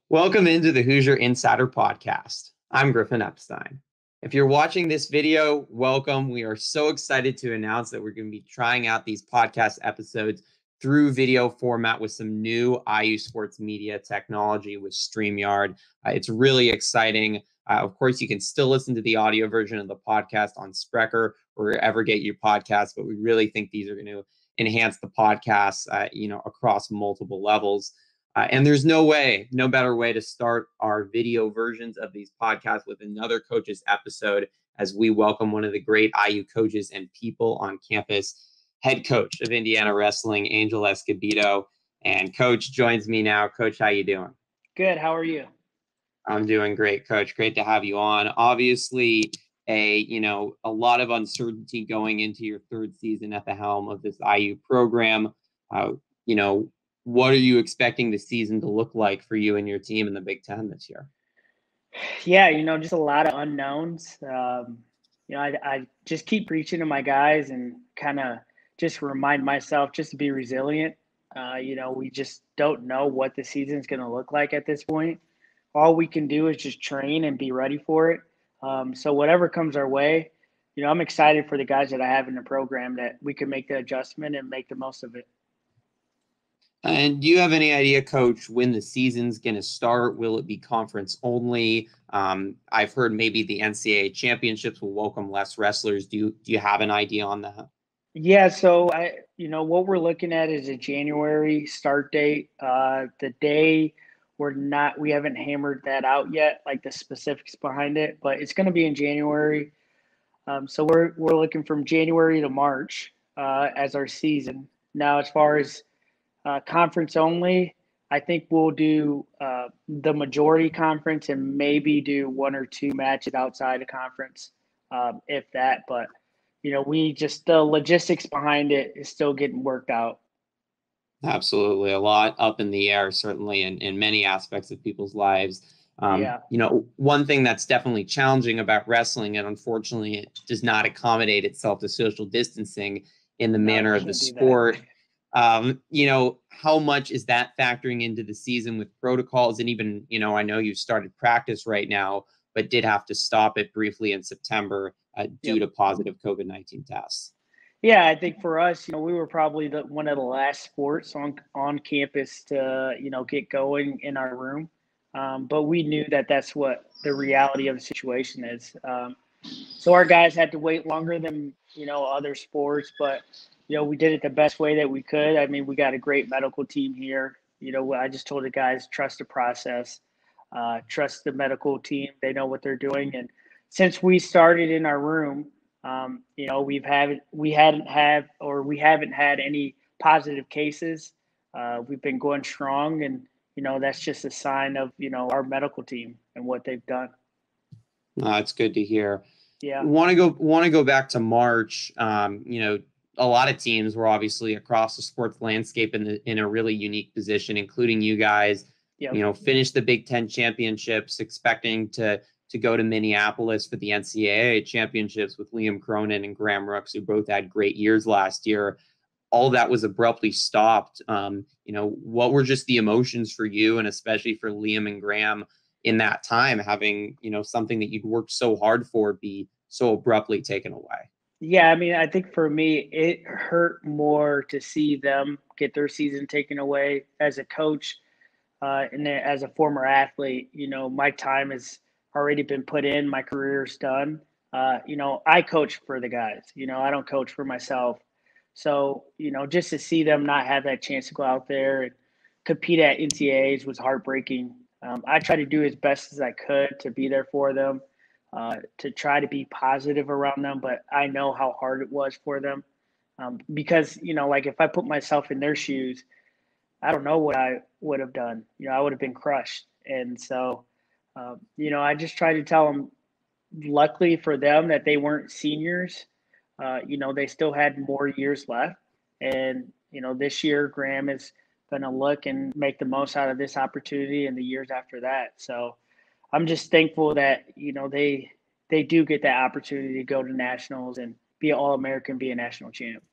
Welcome into the Hoosier Insider podcast. I'm Griffin Epstein. If you're watching this video, welcome. We are so excited to announce that we're going to be trying out these podcast episodes through video format with some new IU sports media technology with StreamYard. It's really exciting. Of course, you can still listen to the audio version of the podcast on Spreaker or wherever get your podcasts, but we really think these are going to enhance the podcast, across multiple levels. And there's no better way to start our video versions of these podcasts with another coach's episode as we welcome one of the great IU coaches and people on campus, head coach of Indiana Wrestling, Angel Escobedo. And Coach joins me now. Coach, how you doing? Good. How are you? I'm doing great, Coach. Great to have you on. Obviously, a lot of uncertainty going into your third season at the helm of this IU program. What are you expecting the season to look like for you and your team in the Big Ten this year? Yeah, just a lot of unknowns. I just keep preaching to my guys and kind of just remind myself just to be resilient. We just don't know what the season's going to look like at this point. All we can do is just train and be ready for it. So whatever comes our way, I'm excited for the guys that I have in the program that we can make the adjustment and make the most of it. And do you have any idea, Coach, when the season's going to start? Will it be conference only? I've heard maybe the NCAA championships will welcome less wrestlers. Do you have an idea on that? Yeah, so what we're looking at is a January start date. The day we haven't hammered that out yet, like the specifics behind it, but it's going to be in January. So we're looking from January to March as our season. Now, as far as conference only, I think we'll do the majority conference and maybe do one or two matches outside of conference, if that. But, the logistics behind it is still getting worked out. Absolutely. A lot up in the air, certainly in many aspects of people's lives. One thing that's definitely challenging about wrestling, and unfortunately it does not accommodate itself to social distancing in the manner of the sport. How much is that factoring into the season with protocols? And even, I know you've started practice right now, but did have to stop it briefly in September due to positive COVID-19 tests. Yeah, I think for us, we were probably one of the last sports on campus to, get going in our room. But we knew that that's what the reality of the situation is. So our guys had to wait longer than, other sports, but we did it the best way that we could. I mean, we got a great medical team here. I just told the guys, trust the process, trust the medical team. They know what they're doing. And since we started in our room, we haven't had any positive cases. We've been going strong, and, that's just a sign of, our medical team and what they've done. It's good to hear. Yeah. Want to go back to March. A lot of teams were obviously across the sports landscape in a really unique position, including you guys. Yep. Finished the Big Ten championships, expecting to go to Minneapolis for the NCAA championships with Liam Cronin and Graham Rooks, who both had great years last year. All that was abruptly stopped. What were just the emotions for you, and especially for Liam and Graham in that time, having, something that you'd worked so hard for be so abruptly taken away? Yeah, I mean, I think for me, it hurt more to see them get their season taken away. As a coach and as a former athlete, my time has already been put in. My career's done. I coach for the guys. I don't coach for myself. So, just to see them not have that chance to go out there and compete at NCAAs was heartbreaking. I tried to do as best as I could to be there for them. To try to be positive around them, but I know how hard it was for them because, if I put myself in their shoes, I don't know what I would have done. I would have been crushed. And so, I just try to tell them, luckily for them that they weren't seniors, they still had more years left. And, this year Graham is going to look and make the most out of this opportunity and the years after that. So, I'm just thankful that, they do get that opportunity to go to nationals and be an All-American, be a national champ.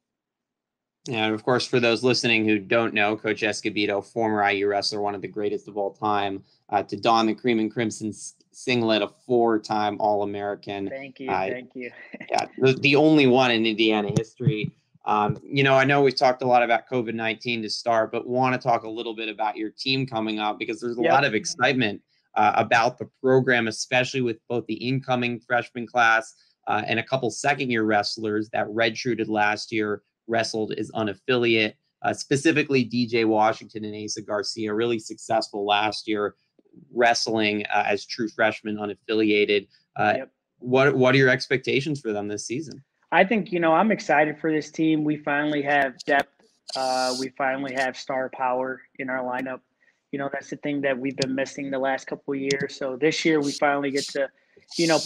And of course, for those listening who don't know, Coach Escobedo, former IU wrestler, one of the greatest of all time, to don the cream and crimson singlet, a 4-time All-American. Thank you. Thank you. Yeah, the only one in Indiana history. I know we've talked a lot about COVID-19 to start, but want to talk a little bit about your team coming up, because there's a lot of excitement about the program, especially with both the incoming freshman class and a couple second-year wrestlers that redshirted last year, wrestled as unaffiliate, specifically DJ Washington and Asa Garcia, really successful last year wrestling as true freshmen, unaffiliated. What are your expectations for them this season? I think, I'm excited for this team. We finally have depth. We finally have star power in our lineup. That's the thing that we've been missing the last couple of years. So this year we finally get to,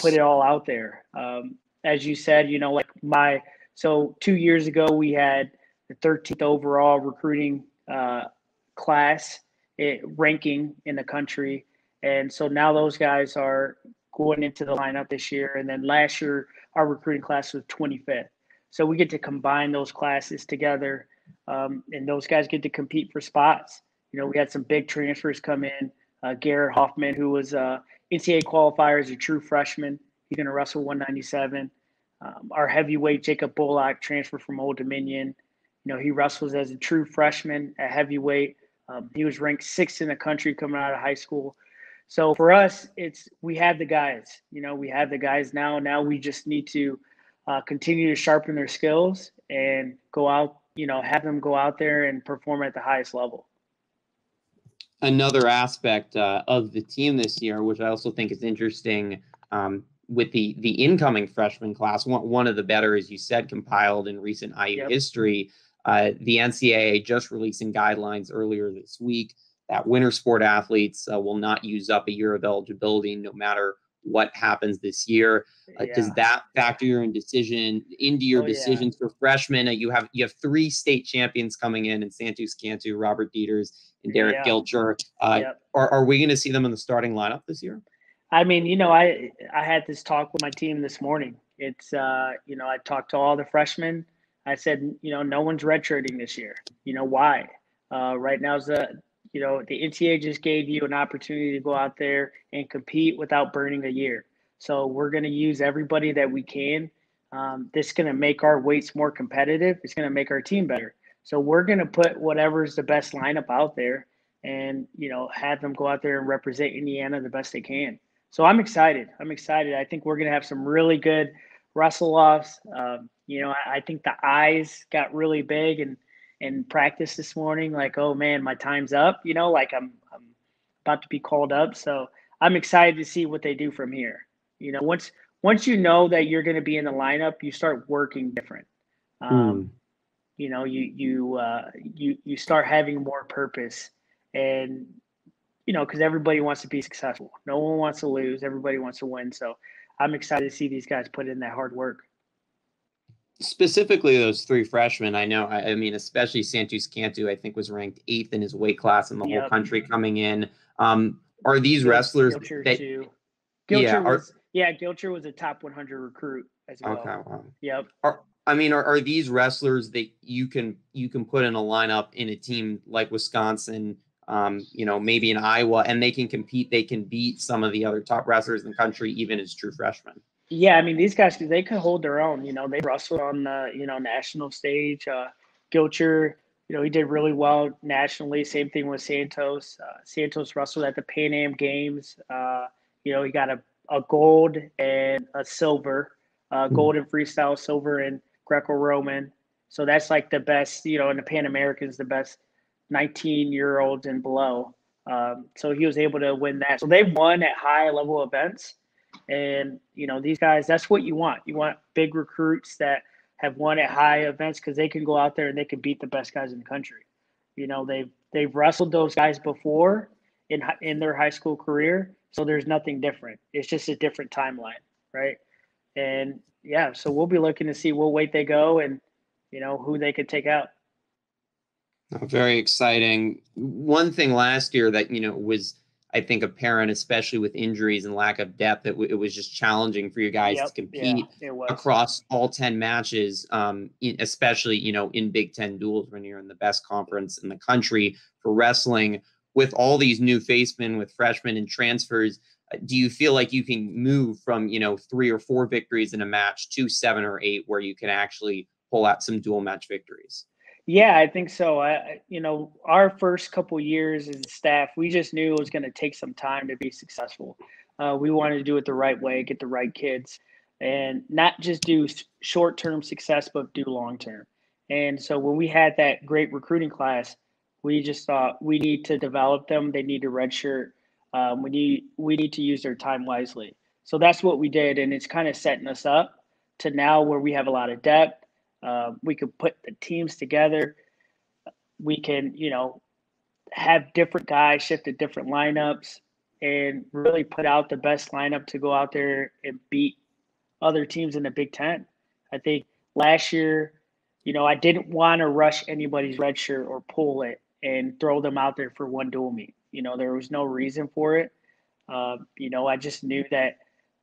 put it all out there. As you said, so 2 years ago we had the 13th overall recruiting class ranking in the country. And so now those guys are going into the lineup this year. And then last year, our recruiting class was 25th. So we get to combine those classes together, and those guys get to compete for spots. We had some big transfers come in. Garrett Hoffman, who was NCAA qualifier as a true freshman. He's going to wrestle 197. Our heavyweight, Jacob Bullock, transferred from Old Dominion. He wrestles as a true freshman at heavyweight. He was ranked 6th in the country coming out of high school. So for us, we have the guys. We have the guys now. Now we just need to continue to sharpen their skills and go out, have them go out there and perform at the highest level. Another aspect of the team this year, which I also think is interesting, with the incoming freshman class, one of the better, as you said, compiled in recent IU history. The NCAA just releasing guidelines earlier this week that winter sport athletes will not use up a year of eligibility no matter what happens this year. Does that factor into your decisions for freshmen? You have 3 state champions coming in Santos Cantu, Robert Dieters, and Derek Gilcher. Are we going to see them in the starting lineup this year? I mean, I had this talk with my team this morning. It's, I talked to all the freshmen. I said, no one's redshirting this year. Why? Right now is the NCAA just gave you an opportunity to go out there and compete without burning a year. So we're going to use everybody that we can. This is going to make our weights more competitive. It's going to make our team better. So we're going to put whatever's the best lineup out there and, have them go out there and represent Indiana the best they can. So I'm excited. I think we're going to have some really good wrestle-offs. I think the eyes got really big and practice this morning, like, oh man, my time's up, like I'm about to be called up. So I'm excited to see what they do from here. Once you know that you're going to be in the lineup, you start working different. You start having more purpose, and because everybody wants to be successful. No one wants to lose. Everybody wants to win. So I'm excited to see these guys put in that hard work. Specifically, those 3 freshmen, I know, I mean, especially Santos Cantu, I think was ranked 8th in his weight class in the whole country coming in. Are these wrestlers? Gilcher was a top 100 recruit as well. Okay, wow. Yep. Are these wrestlers that you can put in a lineup in a team like Wisconsin, maybe in Iowa, and they can compete, they can beat some of the other top wrestlers in the country, even as true freshmen? Yeah, I mean, these guys, they can hold their own. They wrestled on the, national stage. Gilcher, he did really well nationally. Same thing with Santos. Santos wrestled at the Pan Am Games. He got a gold and a silver, gold in freestyle, silver in Greco-Roman. So that's like the best, in the Pan Americans, the best 19-year-olds and below. So he was able to win that. So they've won at high level events. And, these guys, that's what you want. You want big recruits that have won at high events because they can go out there and they can beat the best guys in the country. They've wrestled those guys before in their high school career. So there's nothing different. It's just a different timeline, right? And, so we'll be looking to see what weight they go and, who they could take out. Very exciting. One thing last year that, was, I think, apparent, especially with injuries and lack of depth. It was just challenging for you guys to Yep. Yeah, compete it was. across all 10 matches, especially, in Big Ten duels when you're in the best conference in the country for wrestling. With all these new facemen, with freshmen and transfers, do you feel like you can move from, 3 or 4 victories in a match to 7 or 8 where you can actually pull out some dual match victories? Yeah, I think so. Our first couple years as a staff, we just knew it was going to take some time to be successful. We wanted to do it the right way, get the right kids, and not just do short-term success, but do long-term. And so when we had that great recruiting class, we just thought we need to develop them. They need a redshirt. We need to use their time wisely. So that's what we did, and it's kind of setting us up to now where we have a lot of depth. We could put the teams together. We can, have different guys shift to different lineups and really put out the best lineup to go out there and beat other teams in the Big Ten. I think last year, I didn't want to rush anybody's red shirt or pull it and throw them out there for one dual meet. There was no reason for it. I just knew that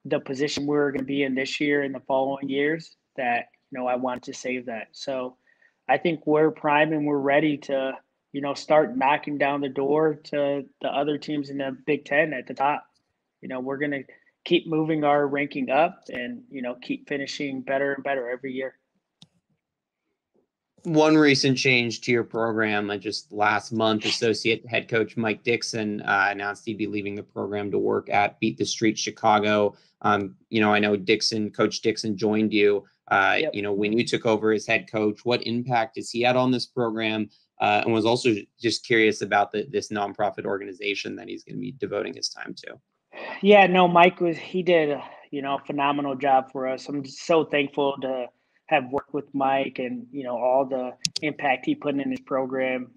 the position we were going to be in this year and the following years that, I wanted to save that. So I think we're prime and we're ready to, start knocking down the door to the other teams in the Big Ten at the top. We're going to keep moving our ranking up and, keep finishing better and better every year. One recent change to your program, just last month, associate head coach Mike Dixon announced he'd be leaving the program to work at Beat the Street Chicago. I know Coach Dixon joined you, Yep. When you took over as head coach. What impact has he had on this program? And was also just curious about this nonprofit organization that he's going to be devoting his time to. Yeah, no, he did a phenomenal job for us. I'm so thankful to have worked with Mike and, all the impact he put in his program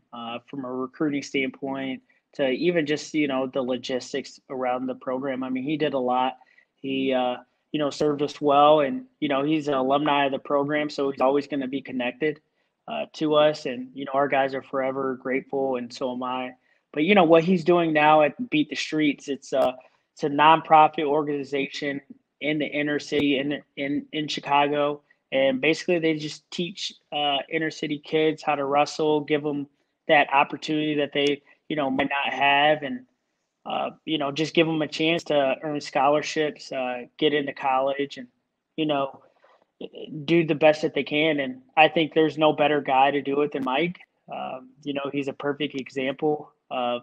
from a recruiting standpoint to even just, the logistics around the program. I mean, he did a lot. He, served us well and, he's an alumni of the program, so he's always going to be connected to us. And, our guys are forever grateful, and so am I. But, what he's doing now at Beat the Streets, it's a nonprofit organization in the inner city in Chicago. And basically they just teach inner city kids how to wrestle, give them that opportunity that they, might not have. And, just give them a chance to earn scholarships, get into college and, do the best that they can. And I think there's no better guy to do it than Mike. He's a perfect example of,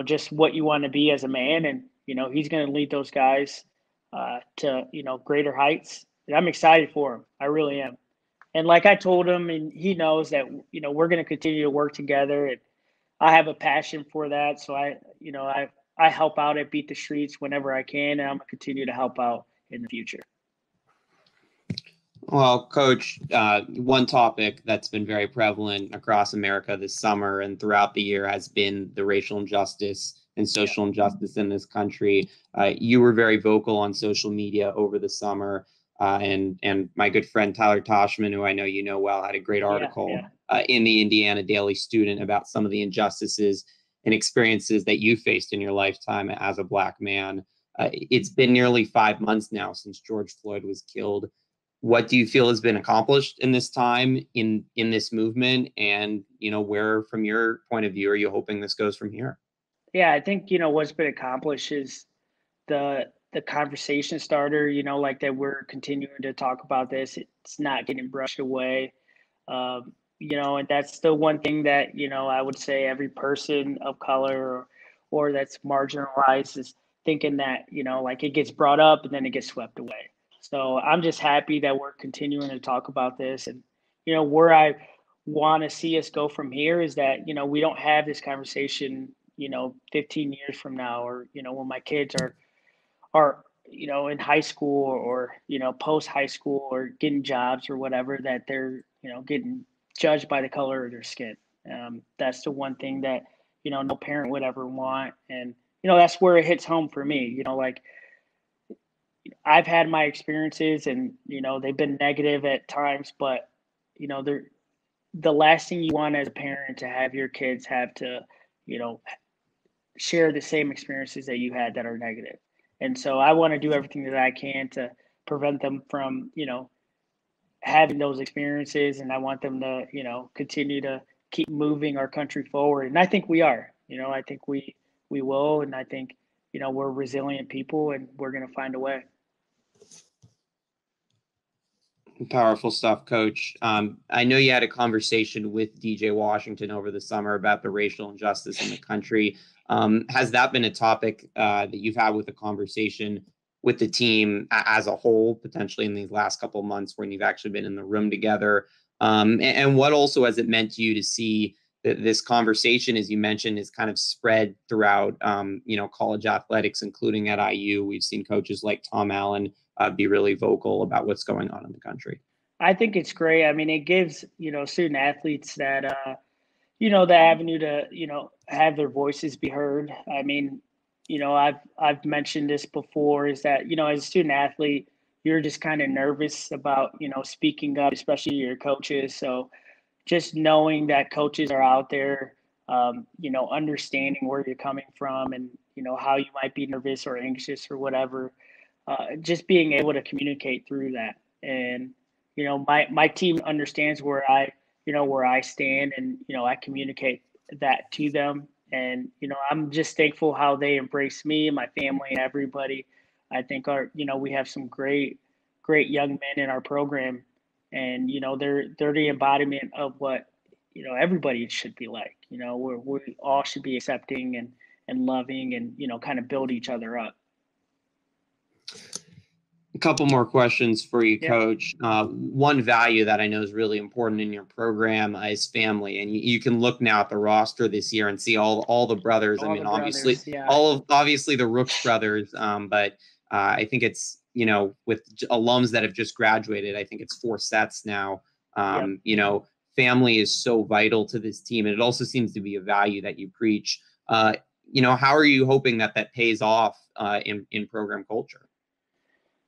just what you want to be as a man. And, he's going to lead those guys to, greater heights. And I'm excited for him. I really am. And like I told him, and he knows that, we're going to continue to work together. And I have a passion for that. So I help out at Beat the Streets whenever I can. And I'm going to continue to help out in the future. Well, Coach, one topic that's been very prevalent across America this summer and throughout the year has been the racial injustice and social injustice in this country. You were very vocal on social media over the summer, and my good friend Tyler Toshman, who I know you know well, had a great article in the Indiana Daily Student about some of the injustices and experiences that you faced in your lifetime as a Black man. It's been nearly 5 months now since George Floyd was killed. What do you feel has been accomplished in this time in this movement? And, where, from your point of view, are you hoping this goes from here? Yeah, I think, what's been accomplished is the conversation starter, like that we're continuing to talk about this. It's not getting brushed away. And that's the one thing that, I would say every person of color or that's marginalized is thinking that, like it gets brought up and then it gets swept away. So I'm just happy that we're continuing to talk about this. And, where I want to see us go from here is that, we don't have this conversation, 15 years from now, or, when my kids are, in high school or, post high school or getting jobs or whatever, that they're, getting judged by the color of their skin. That's the one thing that, no parent would ever want. And, that's where it hits home for me, like, I've had my experiences and, they've been negative at times, but, they're the last thing you want as a parent to have your kids have to, share the same experiences that you had that are negative. And so I want to do everything that I can to prevent them from, having those experiences. And I want them to, continue to keep moving our country forward. And I think we are, I think we will. And I think, we're resilient people and we're going to find a way. Powerful stuff, Coach. I know you had a conversation with DJ Washington over the summer about the racial injustice in the country. Has that been a topic that you've had with a conversation with the team as a whole, potentially in these last couple of months when you've actually been in the room together? And what also has it meant to you to see that this conversation, as you mentioned, is kind of spread throughout, college athletics, including at IU? We've seen coaches like Tom Allen be really vocal about what's going on in the country. I think it's great. I mean, it gives, student athletes that, the avenue to, have their voices be heard. I mean, I've mentioned this before is that, as a student athlete, you're just kind of nervous about, speaking up, especially your coaches. So just knowing that coaches are out there, understanding where you're coming from and, how you might be nervous or anxious or whatever, just being able to communicate through that. And, my team understands where I stand and, I communicate that to them. And, I'm just thankful how they embrace me and my family and everybody. I think we have some great young men in our program and, they're the embodiment of what, everybody should be like, we all should be accepting and loving and, kind of build each other up. A couple more questions for you, Coach. One value that I know is really important in your program is family, and you can look now at the roster this year and see all the brothers. Obviously the Rooks brothers, but I think it's with alums that have just graduated. I think it's 4 sets now. Family is so vital to this team, and it also seems to be a value that you preach. How are you hoping that pays off in program culture?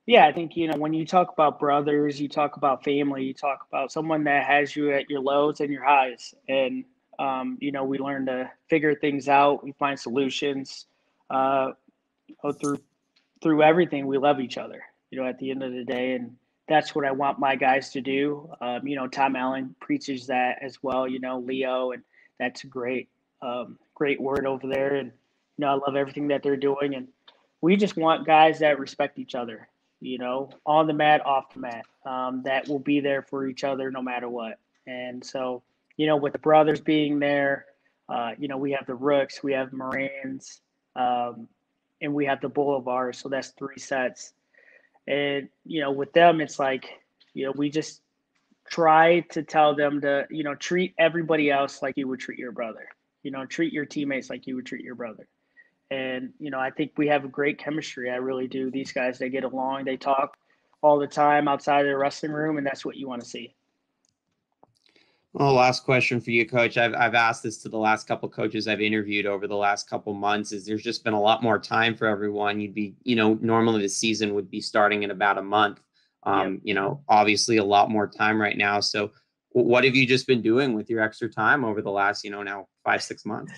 Yeah, I think, when you talk about brothers, you talk about family, you talk about someone that has you at your lows and your highs. And, we learn to figure things out. We find solutions through everything. We love each other, at the end of the day. And that's what I want my guys to do. Tom Allen preaches that as well, Leo, and that's a great word over there. And, I love everything that they're doing. And we just want guys that respect each other. On the mat, off the mat, that will be there for each other no matter what. And so, with the brothers being there, we have the Rooks, we have Morans, and we have the Boulevards. So that's 3 sets. And, with them, it's like, we just try to tell them to, treat everybody else like you would treat your brother, treat your teammates like you would treat your brother. And, I think we have a great chemistry. I really do. These guys, they get along. They talk all the time outside of the wrestling room, and that's what you want to see. Well, last question for you, Coach. I've asked this to the last couple of coaches I've interviewed over the last couple of months. Is there's just been a lot more time for everyone. You'd be, normally the season would be starting in about a month. Obviously a lot more time right now. So what have you just been doing with your extra time over the last, now 5-6 months?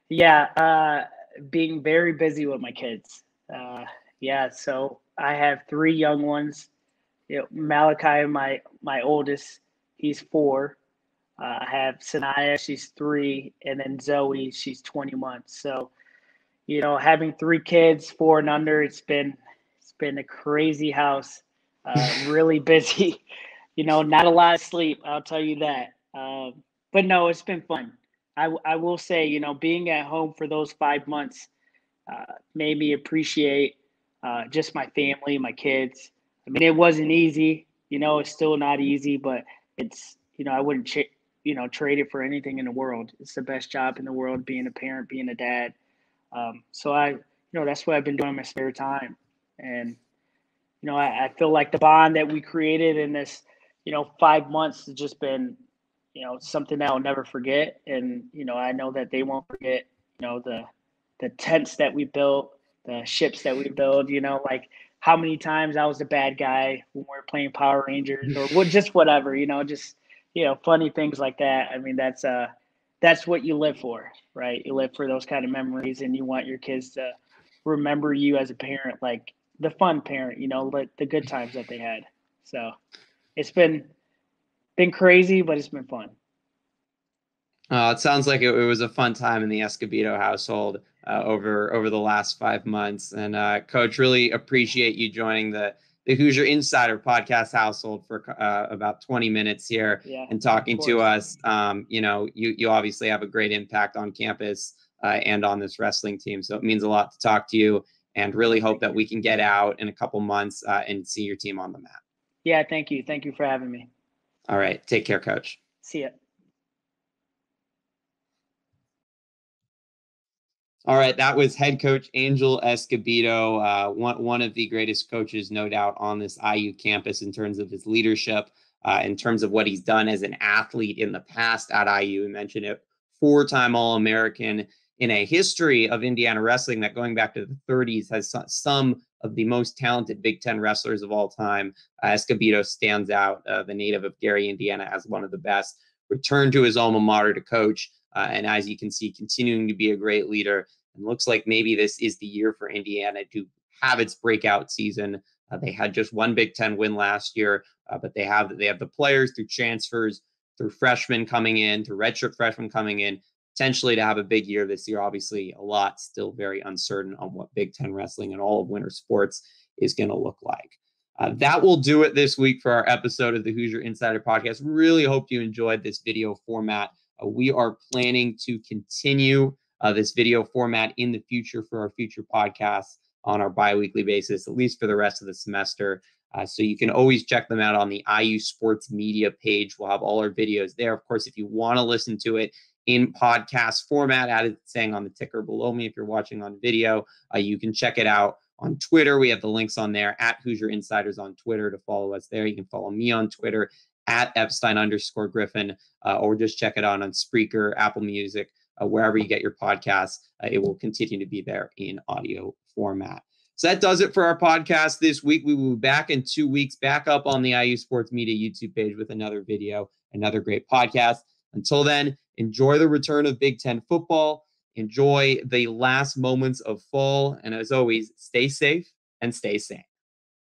Yeah. Being very busy with my kids. So I have 3 young ones. Malachi, my oldest, he's 4. I have Sanaya, she's 3, and then Zoe, she's 20 months. So, having 3 kids, 4 and under, it's been a crazy house. Really busy. Not a lot of sleep, I'll tell you that. But no, it's been fun. I will say, being at home for those 5 months made me appreciate just my family, my kids. I mean, it wasn't easy. It's still not easy, but it's, I wouldn't, trade it for anything in the world. It's the best job in the world, being a parent, being a dad. So that's what I've been doing in my spare time. And, I feel like the bond that we created in this, 5 months has just been, something that I'll never forget. And, I know that they won't forget, the tents that we built, the ships that we built, like how many times I was the bad guy when we were playing Power Rangers or just whatever, just, funny things like that. I mean, that's that's what you live for, right? You live for those kind of memories, and you want your kids to remember you as a parent, like the fun parent, like the good times that they had. So it's been crazy, but it's been fun. It sounds like it was a fun time in the Escobedo household over the last 5 months. And Coach, really appreciate you joining the Hoosier Insider podcast household for about 20 minutes here and talking to us. You obviously have a great impact on campus and on this wrestling team, so it means a lot to talk to you. And really hope that we can get out in a couple months and see your team on the mat. Yeah, thank you. Thank you for having me. All right, take care, Coach. See ya. All right, that was head coach Angel Escobedo, one of the greatest coaches, no doubt, on this IU campus in terms of his leadership, in terms of what he's done as an athlete in the past at IU. We mentioned it, 4-time All-American in a history of Indiana wrestling that going back to the 30s has some of the most talented Big Ten wrestlers of all time. Escobedo stands out, the native of Gary, Indiana, as one of the best. Returned to his alma mater to coach. And as you can see, continuing to be a great leader. And looks like maybe this is the year for Indiana to have its breakout season. They had just one Big Ten win last year, but they have the players through transfers, through freshmen coming in, through redshirt freshmen coming in, potentially to have a big year this year. Obviously, a lot still very uncertain on what Big Ten wrestling and all of winter sports is going to look like. That will do it this week for our episode of the Hoosier Insider Podcast. Really hope you enjoyed this video format. We are planning to continue this video format in the future for our future podcasts on our bi-weekly basis, at least for the rest of the semester. So you can always check them out on the IU Sports Media page. We'll have all our videos there. Of course, if you want to listen to it in podcast format, as it's saying on the ticker below me, if you're watching on video, you can check it out on Twitter. We have the links on there at Hoosier Insiders on Twitter to follow us there. You can follow me on Twitter at Epstein_Griffin, or just check it out on Spreaker, Apple Music, wherever you get your podcasts. It will continue to be there in audio format. So that does it for our podcast this week. We will be back in 2 weeks, back up on the IU Sports Media YouTube page with another video, another great podcast. Until then, enjoy the return of Big Ten football. Enjoy the last moments of fall. And as always, stay safe and stay sane.